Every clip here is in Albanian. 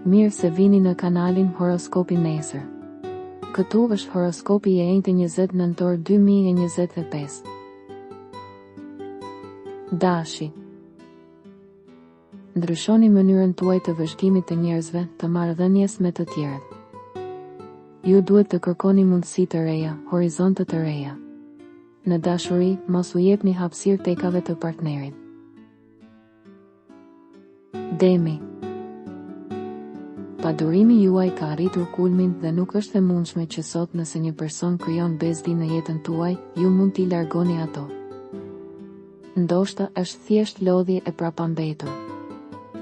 Mirë se vini në kanalin Horoskopi Nesër. Këtu është horoskopi i enjtë 20 nëntor 2025. Dashi. Ndryshoni mënyrën tuaj të vëzhgimit të njerëzve, të marrëdhënies me të tjerët. Ju duhet të kërkoni mundësi të reja, horizonte të reja. Në dashuri, mos u jepni hapësirë tekave të partnerit. Demi. Padurimi juaj ka arritur kulmin dhe nuk është e mundshme që sot nëse një person krijon bezdi në jetën tuaj, ju mund t'i largoni ato. Ndoshta është thjesht lodhje e prapambetur.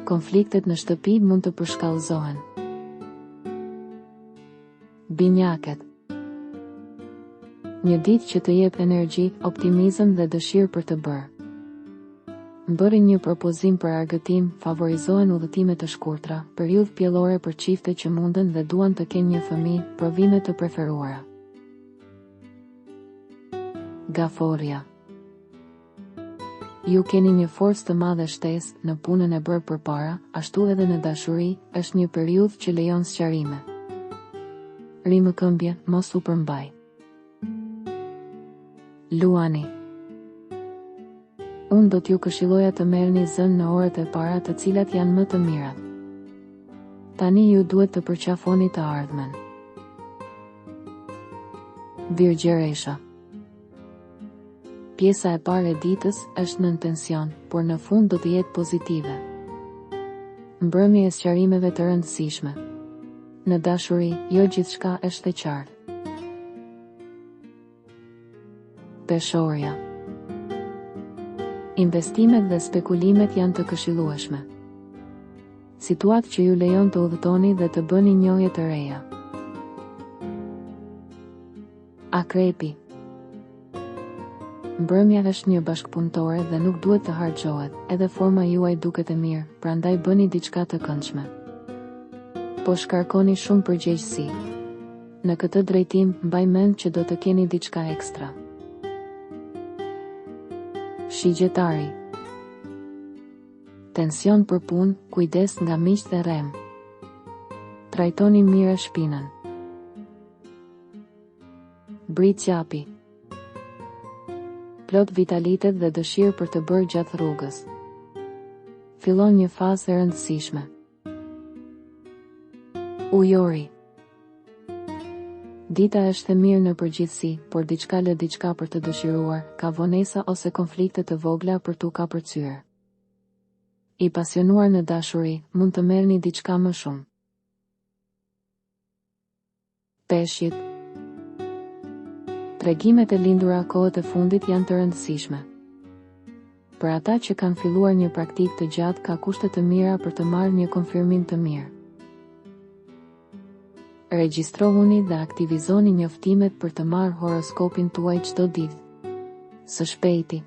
Konfliktet në shtëpi mund të përshkallëzohen. Binjakët. Një ditë që të jep energji, optimizëm dhe dëshirë për të bërë. Bëri një propozim për argëtim, favorizohen udhëtime të shkurtra, periudhë pjellore për çifte që munden dhe duan të kenë një fëmijë, provime të preferuara. Gaforja. Ju keni një forcë të madhe shtesë në punën e bërë përpara, ashtu edhe në dashuri, është një periudhë që lejon sqarime. Rimëkëmbje, mos u përmbaj. Luani. Unë do t'ju këshilloja të merrni zënë në orët e para të cilat janë më të mirat. Tani ju duhet të përqafoni të ardhmen. Virgjëresha. Pjesa e parë e ditës është nën tension, por në fund do të jetë pozitive. Mbrëmje e sqarimeve të rëndësishme. Në dashuri, jo gjithçka është e qartë. Peshorja. Investimet dhe spekulimet janë të këshillueshme. Situatë që ju lejon të udhëtoni dhe të bëni njohje të reja. Akrepi. Mbrëmja është një bashkëpunëtore dhe nuk duhet të harxhohet, edhe forma juaj duket e mirë, prandaj bëni diçka të këndshme. Po shkarkoni shumë përgjegjësi. Në këtë drejtim, mbaj mend që do të keni diçka ekstra. Shigjetari. Tension për punë, kujdes nga miqtë e rrem. Trajtoni mirë shpinën. Britqapi. Plot vitalitet dhe dëshirë për të bërë gjatë rrugës. Fillon një fazë e rëndësishme. Ujori. Dita është e mirë në përgjithësi, por diçka lë diçka për të dëshiruar, ka vonesa ose konflikte të vogla për t'u kapërcyer. I pasionuar në dashuri, mund të merrni diçka më shumë. Peshqit. Tregimet e lindura kohët e fundit janë të rëndësishme. Për ata që kanë filluar një praktikë të gjatë, ka kushte të mira për të marrë një konfirmim të mirë. Regjistrohuni dhe aktivizoni njoftimet për të marrë horoskopin tuaj çdo ditë. Së shpejti.